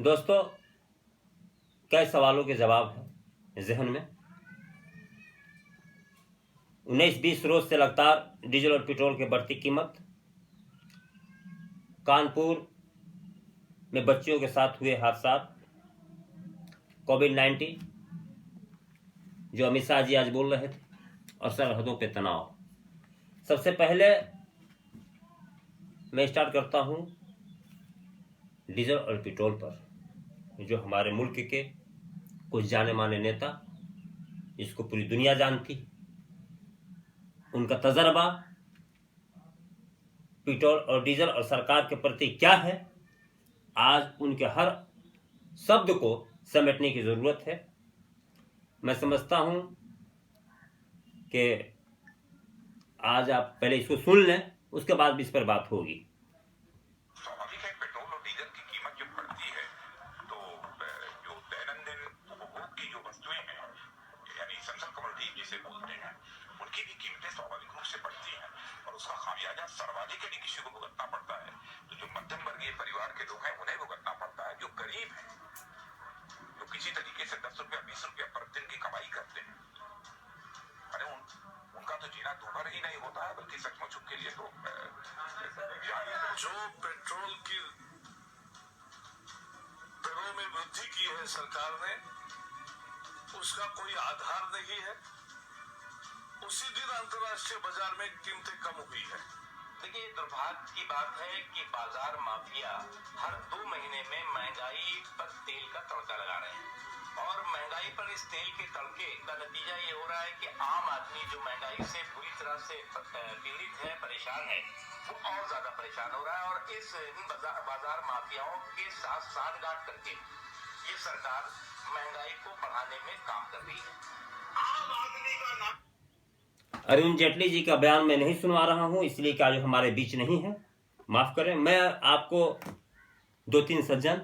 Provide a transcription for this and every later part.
दोस्तों, कई सवालों के जवाब हैं जहन में। 19-20 रोज से लगातार डीजल और पेट्रोल की बढ़ती कीमत, कानपुर में बच्चियों के साथ हुए हादसा, कोविड-19 जो अमित शाह जी आज बोल रहे थे, और सरहदों पे तनाव। सबसे पहले मैं स्टार्ट करता हूं डीजल और पेट्रोल पर, जो हमारे मुल्क के कुछ जाने माने नेता, जिसको पूरी दुनिया जानती, उनका तजर्बा पेट्रोल और डीजल और सरकार के प्रति क्या है, आज उनके हर शब्द को समेटने की जरूरत है। मैं समझता हूं कि आज आप पहले इसको सुन लें, उसके बाद भी इस पर बात होगी। स्वाभाविक है, पेट्रोल और डीजल की कीमत जब बढ़ती है तो जो दैनंदिन उपभोग की जो वस्तुएं हैं, यानी एसेंशियल कमोडिटी जिसे बोलते हैं, उनकी भी कीमतें स्वाभाविक रूप से बढ़ती हैं और उसका खामियाजा सर्वाधिक यदि किसी को भुगतना पड़ता है तो जो मध्यम वर्गीय परिवार के लोग हैं उन्हें भुगतना पड़ता है। जो गरीब हैं, जो किसी तरीके से 10 रुपया 20 रुपया प्रतिदिन की कमाई करते हैं, अरे उनका तो जीना दूभर ही नहीं होता है, बल्कि सचमुच उनके लिए तो जो पेट्रोल की दरों में वृद्धि की है सरकार ने, उसका कोई आधार नहीं है। उसी दिन अंतर्राष्ट्रीय बाजार में कीमतें कम हुई है। देखिए, दुर्भाग्य की बात है कि बाजार माफिया हर 2 महीने में महंगाई पर तेल का तड़का लगा रहे हैं, और महंगाई पर इस तेल के तड़के का नतीजा ये हो रहा है कि आम आदमी जो महंगाई से पूरी तरह से पीड़ित है, परेशान है, वो और ज्यादा परेशान हो रहा है। और इस बाजार माफियाओं के साथ साठगांठ करके ये सरकार महंगाई को बढ़ाने में काम कर रही है। आम आदमी का नाम अरुण जेटली जी का बयान मैं नहीं सुनवा रहा हूं, इसलिए कि आज हमारे बीच नहीं है, माफ करें। मैं आपको 2-3 सज्जन,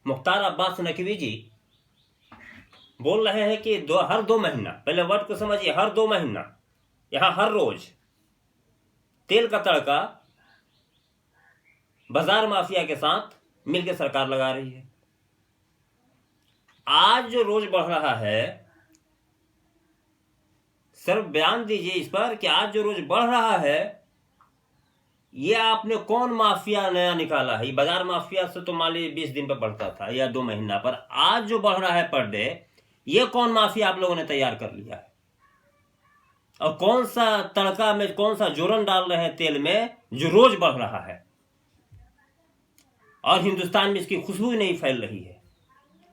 मुख्तार अब्बास नकवी जी बोल रहे हैं कि हर 2 महीना, पहले वर्ड को समझिए, हर 2 महीना यहां हर रोज तेल का तड़का बाजार माफिया के साथ मिलकर सरकार लगा रही है। आज जो रोज बढ़ रहा है, सर बयान दीजिए इस पर कि आज जो रोज बढ़ रहा है, ये आपने कौन माफिया नया निकाला है? ये बाजार माफिया से तो मान लीजिए 20 दिन पर बढ़ता था या 2 महीना पर, आज जो बढ़ रहा है पर डे, ये कौन माफिया आप लोगों ने तैयार कर लिया है? और कौन सा तड़का में कौन सा जोरन डाल रहे हैं तेल में जो रोज बढ़ रहा है, और हिंदुस्तान में इसकी खुशबू नहीं फैल रही है?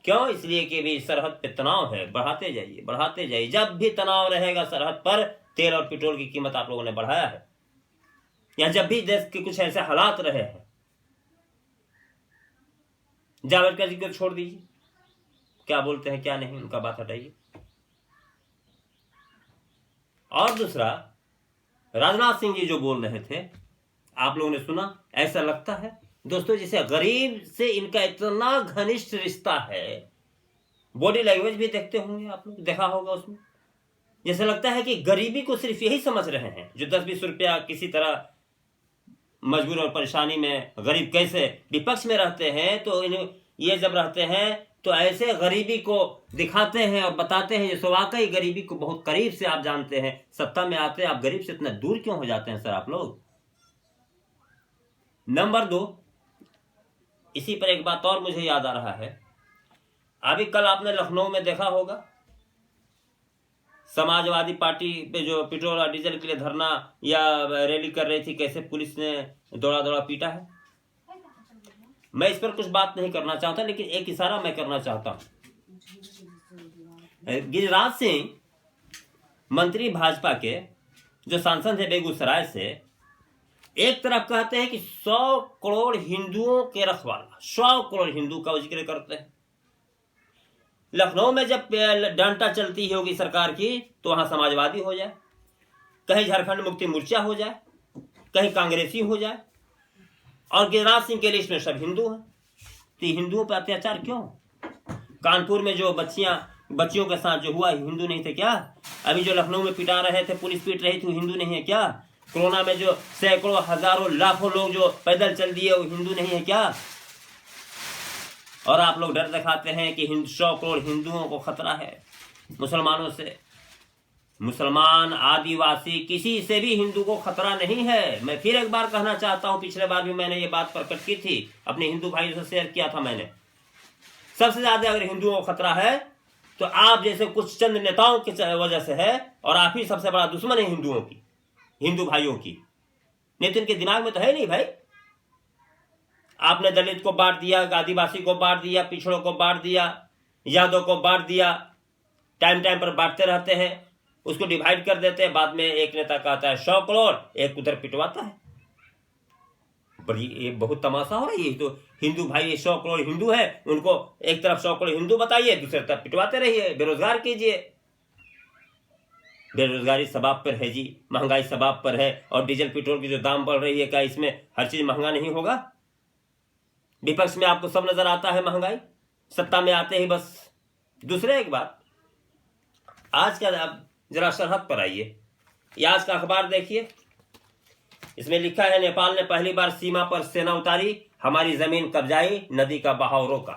क्यों? इसलिए कि भी सरहद पे तनाव है, बढ़ाते जाइए बढ़ाते जाइए। जब भी तनाव रहेगा सरहद पर, तेल और पेट्रोल की कीमत आप लोगों ने बढ़ाया है, या जब भी देश के कुछ ऐसे हालात रहे हैं, जावड़ेकर जी को छोड़ दीजिए, क्या बोलते हैं क्या नहीं, उनका बात हटाइए। और दूसरा, राजनाथ सिंह जी जो बोल रहे थे, आप लोगों ने सुना, ऐसा लगता है दोस्तों जैसे गरीब से इनका इतना घनिष्ठ रिश्ता है। बॉडी लैंग्वेज भी देखते होंगे आप लोग, देखा होगा उसमें, जैसे लगता है कि गरीबी को सिर्फ यही समझ रहे हैं, जो 10-20 रुपया किसी तरह मजबूर और परेशानी में गरीब कैसे विपक्ष में रहते हैं, तो ये जब रहते हैं तो ऐसे गरीबी को दिखाते हैं और बताते हैं जैसे वाकई गरीबी को बहुत करीब से आप जानते हैं। सत्ता में आते हैं आप गरीब से इतना दूर क्यों हो जाते हैं सर आप लोग? नंबर 2, इसी पर एक बात और मुझे याद आ रहा है। अभी कल आपने लखनऊ में देखा होगा, समाजवादी पार्टी पे जो पेट्रोल और डीजल के लिए धरना या रैली कर रही थी, कैसे पुलिस ने दौड़ा दौड़ा पीटा है। मैं इस पर कुछ बात नहीं करना चाहता, लेकिन एक इशारा मैं करना चाहता हूं। गिरिराज सिंह मंत्री भाजपा के जो सांसद है बेगूसराय से, एक तरफ कहते हैं कि 100 करोड़ हिंदुओं के रखवाला, 100 करोड़ हिंदू का जिक्र करते हैं। लखनऊ में जब डंडा चलती होगी सरकार की, तो वहां समाजवादी हो जाए, कहीं झारखंड मुक्ति मोर्चा हो जाए, कहीं कांग्रेसी हो जाए, और गिरिराज सिंह के लिस्ट में सब हिंदू हैं। तो हिंदुओं पर अत्याचार क्यों? कानपुर में जो बच्चियों के साथ जो हुआ, हिंदू नहीं थे क्या? अभी जो लखनऊ में पिटा रहे थे, पुलिस पीट रही थी, हिंदू नहीं है क्या? कोरोना में जो सैकड़ों हजारों लाखों लोग जो पैदल चल दिए, वो हिंदू नहीं है क्या? और आप लोग डर दिखाते हैं कि 100 करोड़ हिंदुओं को खतरा है मुसलमानों से। मुसलमान, आदिवासी, किसी से भी हिंदू को खतरा नहीं है। मैं फिर एक बार कहना चाहता हूं, पिछले बार भी मैंने ये बात प्रकट की थी, अपने हिंदू भाइयों से शेयर किया था मैंने। सबसे ज्यादा अगर हिंदुओं को खतरा है तो आप जैसे कुछ चंद नेताओं की वजह से है, और आप ही सबसे बड़ा दुश्मन है हिंदुओं की, हिंदू भाइयों की। नहीं तो इनके दिमाग में तो है नहीं भाई। आपने दलित को बांट दिया, आदिवासी को बांट दिया, पिछड़ों को बांट दिया, यादव को बांट दिया, टाइम टाइम पर बांटते रहते हैं, उसको डिवाइड कर देते हैं। बाद में एक नेता कहता है 100 करोड़, एक उधर पिटवाता है। बड़ी ये बहुत तमाशा हो रही है। तो हिंदू भाई 100 करोड़ हिंदू है, उनको एक तरफ 100 करोड़ हिंदू बताइए, दूसरी तरफ पिटवाते रहिए, बेरोजगार कीजिए। बेरोजगारी सबाब पर है जी, महंगाई सबाब पर है, और डीजल पेट्रोल की जो दाम बढ़ रही है, क्या इसमें हर चीज महंगा नहीं होगा? विपक्ष में आपको सब नजर आता है महंगाई, सत्ता में आते ही बस। दूसरे एक बात, आज का आप जरा सरहद पर आइए, ये आज का अखबार देखिए, इसमें लिखा है नेपाल ने पहली बार सीमा पर सेना उतारी, हमारी जमीन कब्जाई, नदी का बहाव रोका।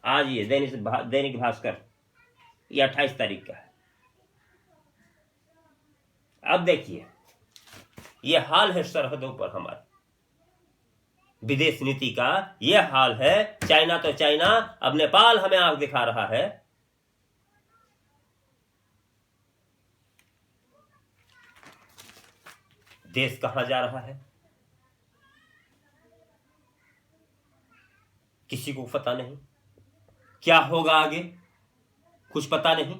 आज ये दैनिक भास्कर, ये 28 तारीख का है। अब देखिए, ये हाल है सरहदों पर हमारे विदेश नीति का, ये हाल है। चाइना तो चाइना, अब नेपाल हमें आंख दिखा रहा है। देश कहां जा रहा है किसी को पता नहीं, क्या होगा आगे कुछ पता नहीं।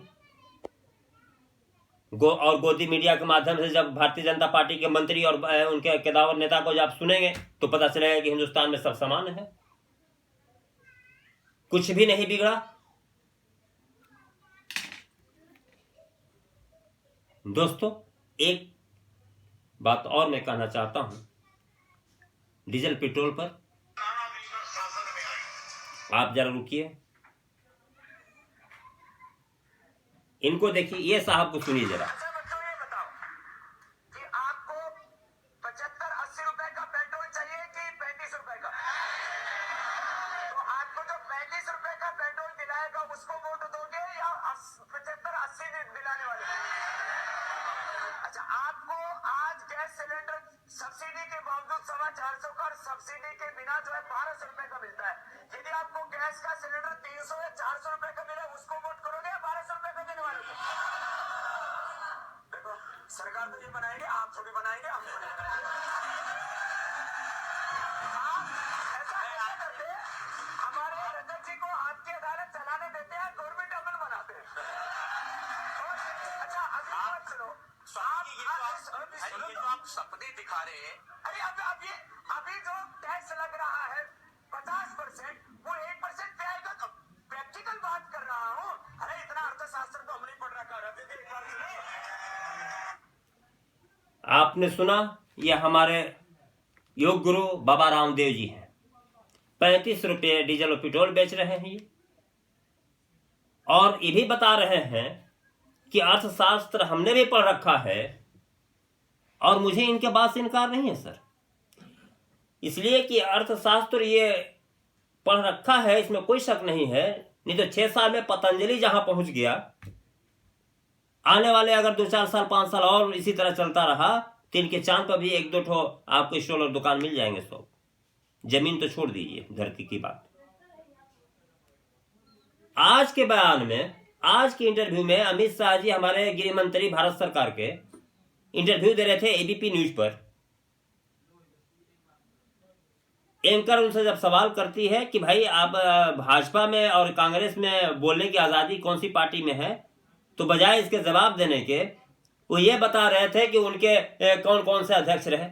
और गोदी मीडिया के माध्यम से जब भारतीय जनता पार्टी के मंत्री और उनके कदावर नेता को जब सुनेंगे तो पता चलेगा कि हिंदुस्तान में सब समान है, कुछ भी नहीं बिगड़ा। दोस्तों, एक बात और मैं कहना चाहता हूं, डीजल पेट्रोल पर आप जरा रुकिए, इनको देखिए, ये साहब को सुनिए जरा। अच्छा बच्चों, ये बताओ कि आपको 75-80 रुपए का पेट्रोल चाहिए कि 35 रुपए का? तो आपको जो 35 रुपए का पेट्रोल दिलाएगा उसको वोट दोगे या 75-80 दिलाने वाले? अच्छा, आपको आज गैस सिलेंडर सब्सिडी के बावजूद 450 का, और सब्सिडी के बिना जो है 1200 रुपए का मिलता है। यदि आपको गैस का सिलेंडर 300 या 400 रुपए का मिले, उसको वोट करोगे या 1200 रुपए का देने वाले? देखो, सरकार तो ये बनाएंगे, आप थोड़ी बनाएंगे, हम थोड़ी बनाएंगे। आप ऐसा कैसे करते हैं? हमारे रजत जी को आपकी अदालत चलाने देते हैं, गवर्नमेंट अमल बनाते हैं। अच्छा, अभी बात सुनो, आप सपने दिखा रहे हैं। अरे अभी जो टैक्स लग रहा है 50%, वो 1% पे आएगा। तो प्रैक्टिकल बात कर रहा हूँ। अरे इतना अर्थशास्त्र तो हम नहीं पढ़ रखा है। एक बार सुनिए। आपने सुना, ये हमारे योग गुरु बाबा रामदेव जी हैं। 35 रुपये डीजल और पेट्रोल बेच रहे हैं ये, और ये भी बता रहे हैं कि अर्थशास्त्र हमने भी पढ़ रखा है, और मुझे इनके बात से इनकार नहीं है सर, इसलिए कि अर्थशास्त्र ये पढ़ रखा है, इसमें कोई शक नहीं है। नहीं तो 6 साल में पतंजलि जहां पहुंच गया, आने वाले अगर 2-4 साल 5 साल और इसी तरह चलता रहा तो इनके चांद पर भी 1-2 ठो आपको स्टॉल और दुकान मिल जाएंगे। सब जमीन तो छोड़ दीजिए, धरती की बात। आज के बयान में, आज के इंटरव्यू में अमित शाह जी, हमारे गृह मंत्री भारत सरकार के, इंटरव्यू दे रहे थे एबीपी न्यूज पर। एंकर उनसे जब सवाल करती है कि भाई आप भाजपा में और कांग्रेस में बोलने की आजादी कौन सी पार्टी में है, तो बजाय इसके जवाब देने के वो ये बता रहे थे कि उनके कौन कौन से अध्यक्ष रहे।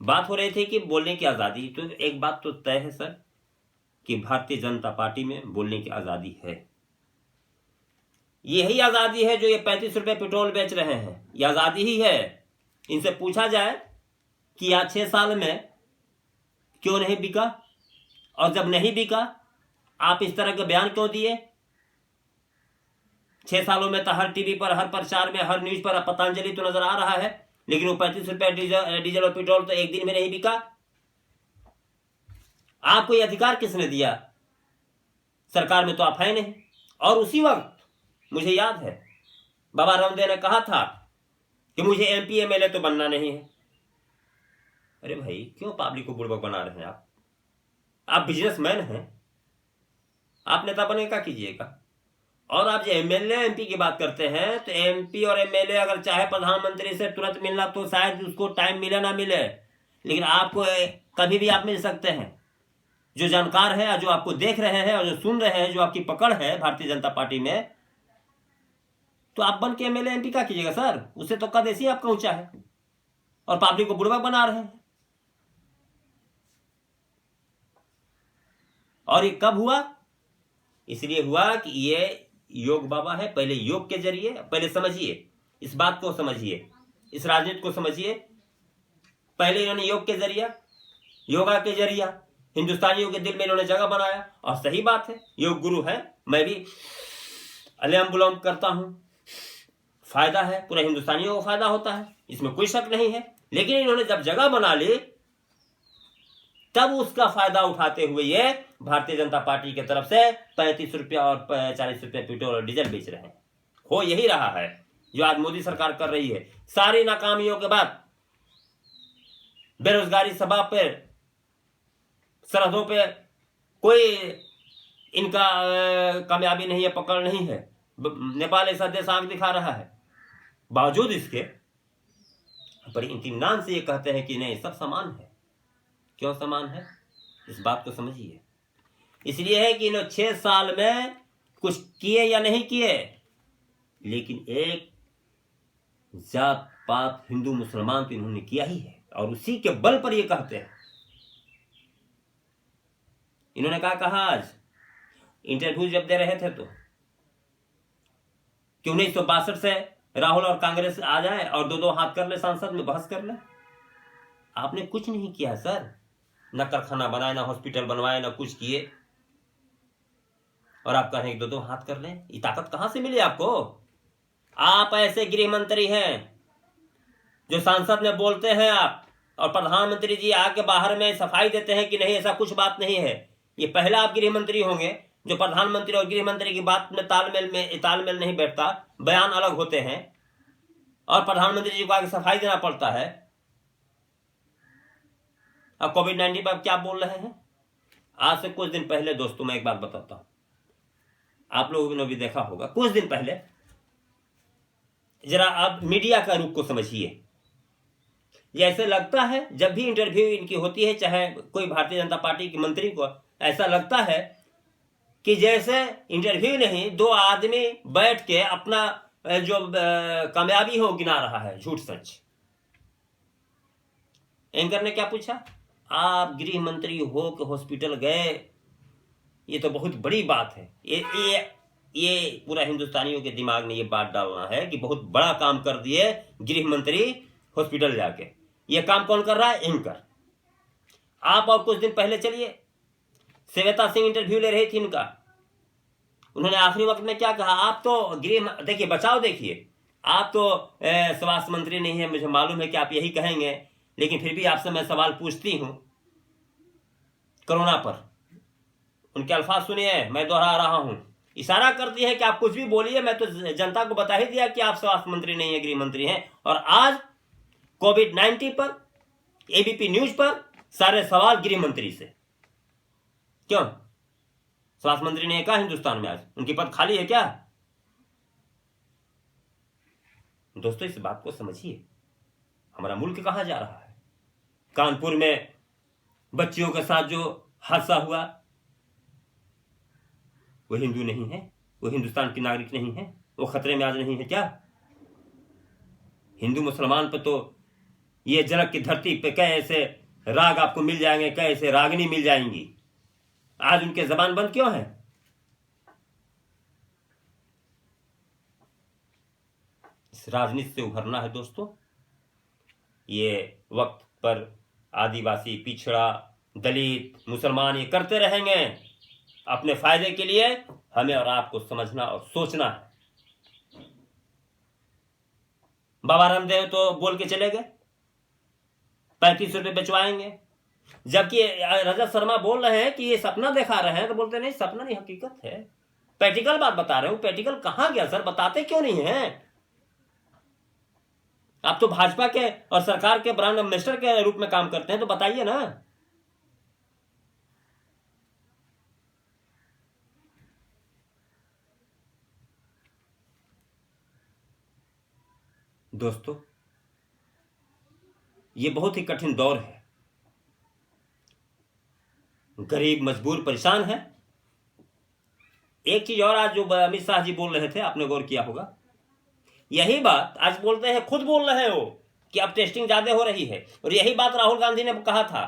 बात हो रही थी कि बोलने की आजादी। तो एक बात तो तय है सर कि भारतीय जनता पार्टी में बोलने की आजादी है। यही आजादी है जो ये 35 रुपये पेट्रोल बेच रहे हैं, ये आजादी ही है। इनसे पूछा जाए कि आज 6 साल में क्यों नहीं बिका, और जब नहीं बिका आप इस तरह के बयान क्यों दिए? 6 सालों में तो हर टीवी पर, हर प्रचार में, हर न्यूज पर पतंजलि तो नजर आ रहा है, लेकिन वो 35 रुपये डीजल और पेट्रोल तो एक दिन में नहीं बिका। आपको ये अधिकार किसने दिया? सरकार में तो आप है नहीं। और उसी वक्त मुझे याद है बाबा रामदेव ने कहा था कि मुझे MP MLA तो बनना नहीं है। अरे भाई, क्यों पब्लिक को बुड़बक बना रहे हैं आप? आप बिजनेसमैन हैं, आप नेता बने क्या कीजिएगा? और आप जो MLA MP की बात करते हैं, तो MP और MLA अगर चाहे प्रधानमंत्री से तुरंत मिलना तो शायद उसको टाइम मिले ना मिले, लेकिन आपको कभी भी आप मिल सकते हैं। जो जानकार है, जो आपको देख रहे हैं और जो सुन रहे हैं, जो आपकी पकड़ है भारतीय जनता पार्टी में, तो आप बन के MLA MP क्या कीजिएगा सर? उससे तो कद ऐसी आपका ऊंचा है और पब्लिक को बुड़बक बना रहे हैं। और ये कब हुआ? इसलिए हुआ कि ये योग बाबा है। पहले योग के जरिए, पहले समझिए इस बात को, समझिए इस राजनीति को समझिए। पहले इन्होंने योग के जरिया, योगा के जरिया हिंदुस्तानियों के दिल में इन्होंने जगह बनाया। और सही बात है, योग गुरु है, मैं भी अलम बुलम करता हूं, फायदा है, पूरे हिंदुस्तानियों को फायदा होता है, इसमें कोई शक नहीं है। लेकिन इन्होंने जब जगह बना ली, तब उसका फायदा उठाते हुए ये भारतीय जनता पार्टी की तरफ से 35 रुपया और 40 रुपया पेट्रोल और डीजल बेच रहे हैं। हो यही रहा है जो आज मोदी सरकार कर रही है। सारी नाकामियों के बाद, बेरोजगारी सभा पे, सरहदों पे कोई इनका कामयाबी नहीं है, पकड़ नहीं है। नेपाल ऐसा देश आंख दिखा रहा है, बावजूद इसके बड़ी इत्मीनान से ये कहते हैं कि नहीं, सब समान है। क्यों समान है? इस बात को समझिए। इसलिए है कि इन्होंने 6 साल में कुछ किए या नहीं किए, लेकिन एक जात पात हिंदू मुसलमान तो इन्होंने किया ही है। और उसी के बल पर ये कहते हैं। इन्होंने कहा आज इंटरव्यू जब दे रहे थे तो कि 1962 से राहुल और कांग्रेस आ जाए और दो हाथ कर ले, सांसद में बहस कर ले। आपने कुछ नहीं किया सर, न कारखाना बनाए, ना हॉस्पिटल बनवाए, ना कुछ किए, और आप कह रहे हैं दो हाथ कर लें। ये ताकत कहां से मिली आपको? आप ऐसे गृह मंत्री हैं जो सांसद में बोलते हैं आप, और प्रधानमंत्री जी आके बाहर में सफाई देते हैं कि नहीं, ऐसा कुछ बात नहीं है। ये पहला आप गृह मंत्री होंगे जो प्रधानमंत्री और गृह मंत्री की बात में तालमेल नहीं बैठता, बयान अलग होते हैं, और प्रधानमंत्री जी को आगे सफाई देना पड़ता है। अब कोविड-19 पर क्या बोल रहे हैं? आज से कुछ दिन पहले दोस्तों, मैं एक बात बताता हूं, आप लोगों ने भी देखा होगा, कुछ दिन पहले, जरा आप मीडिया का रुख को समझिए। जैसे लगता है जब भी इंटरव्यू इनकी होती है, चाहे कोई भारतीय जनता पार्टी के मंत्री को, ऐसा लगता है कि जैसे इंटरव्यू नहीं, 2 आदमी बैठ के अपना जो कामयाबी हो गिना रहा है, झूठ सच। एंकर ने क्या पूछा? आप गृह मंत्री हो कि हॉस्पिटल गए, ये तो बहुत बड़ी बात है। ये पूरा हिंदुस्तानियों के दिमाग में ये बात डालना है कि बहुत बड़ा काम कर दिए गृह मंत्री हॉस्पिटल जाके। ये काम कौन कर रहा है? एंकर। आप और कुछ दिन पहले चलिए, श्वेता सिंह इंटरव्यू ले रही थी इनका, उन्होंने आखिरी वक्त में क्या कहा? आप तो देखिए, बचाओ, देखिए, आप तो स्वास्थ्य मंत्री नहीं है, मुझे मालूम है कि आप यही कहेंगे, लेकिन फिर भी आपसे मैं सवाल पूछती हूं कोरोना पर। उनके अल्फाज सुनिए, मैं दोहरा रहा हूं। इशारा करती है कि आप कुछ भी बोलिए, मैं तो जनता को बता ही दिया कि आप स्वास्थ्य मंत्री नहीं है, गृह मंत्री हैं। और आज कोविड-19 पर, ABP न्यूज पर सारे सवाल गृह मंत्री से। क्यों? स्वास्थ्य मंत्री नहीं है क्या हिंदुस्तान में? आज उनकी पद खाली है क्या? दोस्तों, इस बात को समझिए, हमारा मुल्क कहां जा रहा है। कानपुर में बच्चियों के साथ जो हादसा हुआ, वो हिंदू नहीं है, वो हिंदुस्तान की नागरिक नहीं है, वो खतरे में आज नहीं है क्या? हिंदू मुसलमान पर तो ये जनक की धरती पे कैसे राग आपको मिल जाएंगे, कैसे रागनी मिल जाएंगी। आज उनके जबान बंद क्यों है? इस राजनीति से उभरना है दोस्तों। ये वक्त पर आदिवासी, पिछड़ा, दलित, मुसलमान ये करते रहेंगे अपने फायदे के लिए। हमें और आपको समझना और सोचना है। बाबा रामदेव तो बोल के चले गए 35 रुपये बेचवाएंगे, जबकि रजत शर्मा बोल रहे हैं कि ये सपना दिखा रहे हैं, तो बोलते नहीं सपना नहीं हकीकत है, प्रैक्टिकल बात बता रहे हो। प्रैक्टिकल कहाँ गया सर, बताते क्यों नहीं है? आप तो भाजपा के और सरकार के ब्रांड एम्बेसडर के रूप में काम करते हैं, तो बताइए ना। दोस्तों, ये बहुत ही कठिन दौर है, गरीब मजबूर परेशान है। एक चीज और, आज जो अमित शाह जी बोल रहे थे, आपने गौर किया होगा, यही बात आज बोलते हैं, खुद बोल रहे हो कि अब टेस्टिंग ज्यादा हो रही है। और यही बात राहुल गांधी ने कहा था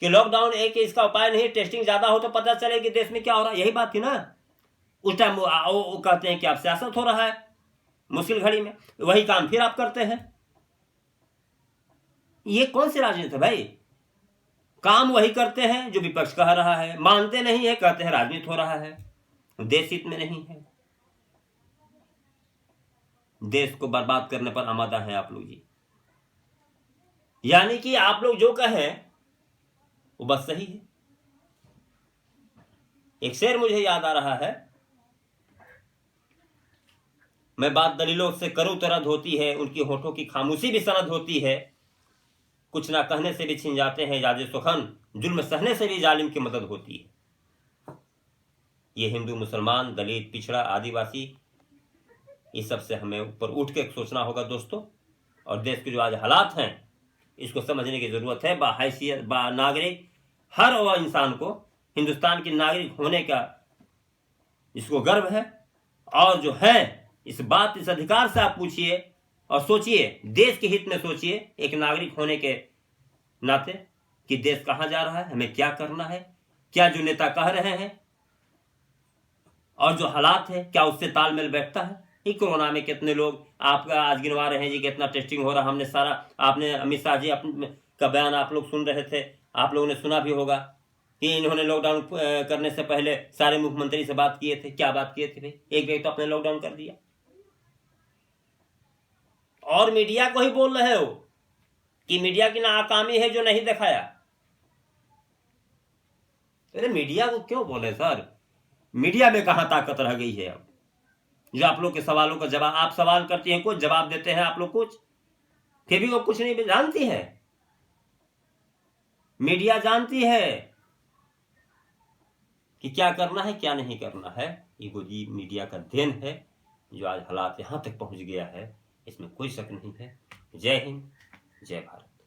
कि लॉकडाउन एक इसका उपाय नहीं, टेस्टिंग ज्यादा हो तो पता चले कि देश में क्या हो रहा है। यही बात थी ना उस टाइम। वो कहते हैं कि अब सियासत हो रहा है मुश्किल घड़ी में, वही काम फिर आप करते हैं। ये कौन सी राजनीति है भाई? काम वही करते हैं जो विपक्ष कह रहा है, मानते नहीं है, कहते हैं राजनीति हो रहा है, देश हित में नहीं है। देश को बर्बाद करने पर आमादा है आप लोग जी। यानी कि आप लोग जो कहें वो बस सही है। एक शेर मुझे याद आ रहा है, मैं बात दलीलों से करूं तो रद्द होती है, उनकी होठों की खामोशी भी सनद होती है, कुछ ना कहने से भी छिन जाते हैं याद सुखन, जुल्म सहने से भी जालिम की मदद होती है। ये हिंदू, मुसलमान, दलित, पिछड़ा, आदिवासी, इस सब से हमें ऊपर उठ के सोचना होगा दोस्तों। और देश के जो आज हालात हैं इसको समझने की जरूरत है। बाहैसियत नागरिक हर वह इंसान को हिंदुस्तान के नागरिक होने का इसको गर्व है। और जो है इस बात, इस अधिकार से आप पूछिए और सोचिए, देश के हित में सोचिए एक नागरिक होने के नाते कि देश कहाँ जा रहा है, हमें क्या करना है, क्या जो नेता कह रहे हैं और जो हालात है क्या उससे तालमेल बैठता है। ये कोरोना में कितने लोग आपका आज गिनवा रहे हैं जी, कितना टेस्टिंग हो रहा, हमने सारा, आपने अमित शाह जी का बयान आप लोग सुन रहे थे, आप लोगों ने सुना भी होगा कि इन्होंने लॉकडाउन करने से पहले सारे मुख्यमंत्री से बात किए थे। क्या बात किए थे भाई? एक व्यक्ति तो अपने लॉकडाउन कर दिया और मीडिया को ही बोल रहे हो कि मीडिया की नाकामी है जो नहीं दिखाया। अरे मीडिया को क्यों बोले सर? मीडिया में कहां ताकत रह गई है अब, जो आप लोग के सवालों का जवाब, आप सवाल करती हैं कुछ, जवाब देते हैं आप लोग कुछ, फिर भी वो कुछ नहीं जानती है। मीडिया जानती है कि क्या करना है क्या नहीं करना है। ये जी मीडिया का देन है जो आज हालात यहां तक पहुंच गया है, इसमें कोई शक नहीं है। जय हिंद, जय भारत।